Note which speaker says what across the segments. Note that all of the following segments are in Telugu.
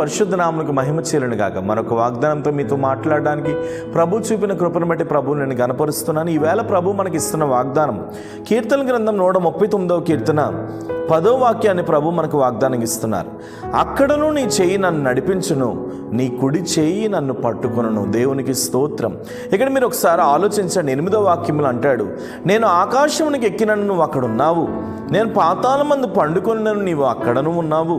Speaker 1: పరిశుద్ధ నామమునకు మహిమ చేయును గాక. మరొక వాగ్దానంతో మీతో మాట్లాడడానికి ప్రభు చూపిన కృపను బట్టి ప్రభువు నేను గనపరుస్తున్నాను. ఈవేళ ప్రభు మనకి ఇస్తున్న వాగ్దానం కీర్తన గ్రంథం 139వ కీర్తన 10వ వాక్యాన్ని ప్రభు మనకు వాగ్దానం ఇస్తున్నారు. అక్కడను నీ చెయ్యి నన్ను నడిపించును, నీ కుడి చెయ్యి నన్ను పట్టుకొనును. దేవునికి స్తోత్రం. ఇక్కడ మీరు ఒకసారి ఆలోచించండి. 8వ వాక్యంలో అంటాడు, నేను ఆకాశమునికి ఎక్కినను నువ్వు అక్కడ ఉన్నావు, నేను పాతాళమందు పండుకొనినను నీవు అక్కడను ఉన్నావు,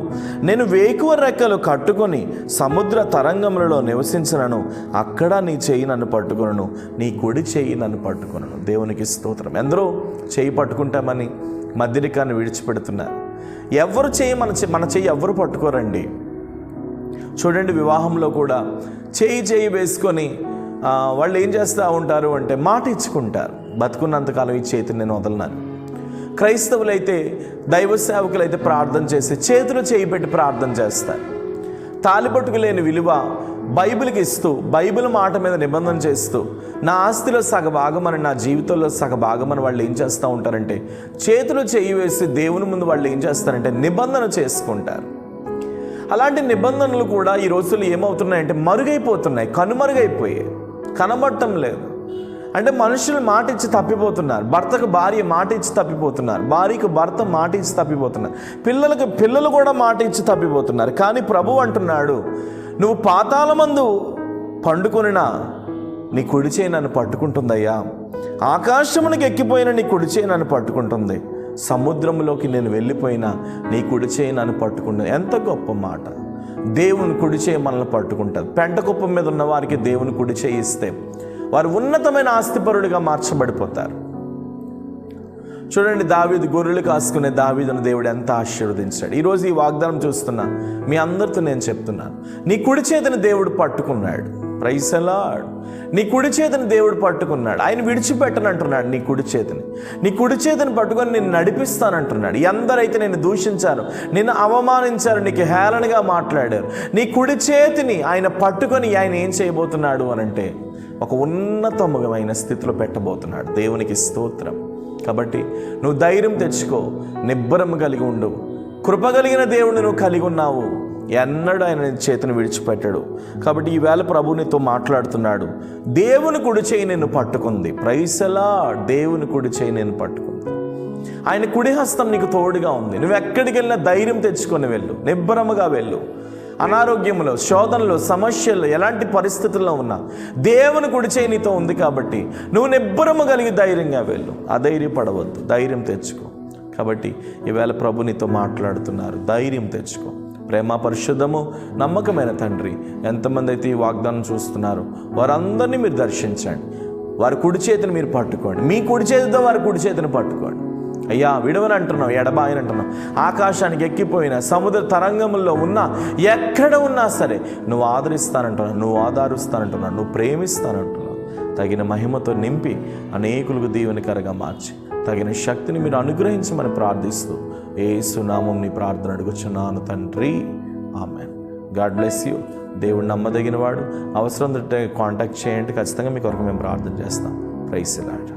Speaker 1: నేను వేకువ రెక్కలు కట్టుకొని సముద్ర తరంగములలో నివసించినను అక్కడ నీ చెయ్యి నన్ను పట్టుకొనును, నీ కుడి చెయ్యి నన్ను పట్టుకొనును. దేవునికి స్తోత్రం. ఎందరో చెయ్యి పట్టుకుంటామని మధ్యరికాన్ని విడిచిపెడుతున్నారు. ఎవరు చెయ్యి మన చెయ్యి ఎవరు పట్టుకోరండి. చూడండి, వివాహంలో కూడా చెయ్యి వేసుకొని వాళ్ళు ఏం చేస్తూ ఉంటారు అంటే మాట ఇచ్చుకుంటారు, బతుకున్నంతకాలం ఈ చేతిని నేను వదలనాను. క్రైస్తవులైతే, దైవ సేవకులైతే ప్రార్థన చేసి చేతులు చేయి పెట్టి ప్రార్థన చేస్తారు. తాలిపట్టుకు లేని విలువ బైబిల్కి ఇస్తూ, బైబిల్ మాట మీద నిబంధన చేస్తూ, నా ఆస్తిలో సగభాగమని, నా జీవితంలో సగభాగమని వాళ్ళు ఏం చేస్తూ ఉంటారంటే చేతులు చేయి వేసి దేవుని ముందు వాళ్ళు ఏం చేస్తారంటే నిబంధన చేసుకుంటారు. అలాంటి నిబంధనలు కూడా ఈ రోజుల్లో ఏమవుతున్నాయంటే మరుగైపోతున్నాయి, కనుమరుగైపోయాయి, కనబడటం లేదు. అంటే మనుషులు మాట ఇచ్చి తప్పిపోతున్నారు, భర్తకు భార్య మాట ఇచ్చి తప్పిపోతున్నారు, భార్యకు భర్త మాట ఇచ్చి తప్పిపోతున్నారు, పిల్లలకు పిల్లలు కూడా మాట ఇచ్చి తప్పిపోతున్నారు. కానీ ప్రభు అంటున్నాడు, నువ్వు పాతాళమందు పండుకొనినా నీ కుడి చేయి నన్ను పట్టుకుంటుందయ్యా, ఆకాశమునికి ఎక్కిపోయిన నీ కుడి చేయి నన్ను పట్టుకుంటుంది, సముద్రంలోకి నేను వెళ్ళిపోయినా నీ కుడి చేయి నన్ను పట్టుకుంటుంది. ఎంత గొప్ప మాట! దేవుని కుడి చేయి మనల్ని పట్టుకుంటుంది. పెంట కుప్పం మీద ఉన్న వారికి దేవుని కుడి చేయి ఇస్తే వారు ఉన్నతమైన ఆస్తిపరుడిగా మార్చబడిపోతారు. చూడండి, దావీదు గొర్రెలు కాసుకునే దావీదును దేవుడు ఎంత ఆశీర్వదించాడు. ఈరోజు ఈ వాగ్దానం చూస్తున్నా మీ అందరితో నేను చెప్తున్నాను, నీ కుడి చేతిని దేవుడు పట్టుకున్నాడు. Praise the Lord. నీ కుడి చేతిని దేవుడు పట్టుకున్నాడు. ఆయన విడిచిపెట్టనంటున్నాడు. నీ కుడి చేతిని పట్టుకొని నేను నడిపిస్తానంటున్నాడు. ఎందరైతే నేను దూషించారు, నిన్ను అవమానించారు, నీకు హేళనగా మాట్లాడారు, నీ కుడి చేతిని ఆయన పట్టుకొని ఆయన ఏం చేయబోతున్నాడు అనంటే ఒక ఉన్నతమైన స్థితిలో పెట్టబోతున్నాడు. దేవునికి స్తోత్రం. కాబట్టి నువ్వు ధైర్యం తెచ్చుకో, నిబ్బరం కలిగి ఉండు. కృప కలిగిన దేవుడిని నువ్వు కలిగి ఉన్నావు, ఎన్నడూ ఆయన చేతిని విడిచిపెట్టాడు. కాబట్టి ఈవేళ ప్రభు నీతో మాట్లాడుతున్నాడు. దేవుని కుడి చేయి నిన్ను పట్టుకుంది. Praise the Lord. దేవుని కుడి చేయి నేను పట్టుకుంది. ఆయన కుడి హస్తం నీకు తోడుగా ఉంది. నువ్వు ఎక్కడికి వెళ్ళినా ధైర్యం తెచ్చుకొని వెళ్ళు, నిబ్బరముగా వెళ్ళు. అనారోగ్యంలో, శోధనలో, సమస్యల్లో, ఎలాంటి పరిస్థితుల్లో ఉన్నా దేవుని కుడి చేయి నీతో ఉంది కాబట్టి నువ్వు నిబ్బరము కలిగి ధైర్యంగా వెళ్ళు. అధైర్యపడవద్దు, ధైర్యం తెచ్చుకో. కాబట్టి ఈవేళ ప్రభు నీతో మాట్లాడుతున్నారు, ధైర్యం తెచ్చుకో. ప్రేమ, పరిశుద్ధము, నమ్మకమైన తండ్రి, ఎంతమంది అయితే ఈ వాగ్దానం చూస్తున్నారో వారందరినీ మీరు దర్శించండి. వారి కుడి చేతిని మీరు పట్టుకోండి. మీ కుడి చేతితో వారి కుడి చేతిని పట్టుకోండి. అయ్యా, విడవని అంటున్నావు, ఎడబాయని అంటున్నావు, ఆకాశానికి ఎక్కిపోయిన సముద్ర తరంగంలో ఉన్నా, ఎక్కడ ఉన్నా సరే నువ్వు ఆదరిస్తానంటున్నావు, నువ్వు ఆదరిస్తానంటున్నావు, నువ్వు ప్రేమిస్తానంటున్నావు. తగిన మహిమతో నింపి అనేకులకు దీవెనకరంగా మార్చి తగిన శక్తిని మీరు అనుగ్రహించమని ప్రార్థిస్తూ యేసు నామమున నీ ప్రార్థన అడుగుచున్నాను తండ్రి, ఆమేన్. God bless you. దేవుడు నమ్మదగిన వాడు. అవసరం ఉంటే కాంటాక్ట్ చేయండి, ఖచ్చితంగా మీ కొరకు మేము ప్రార్థన చేస్తాం. Praise the lord.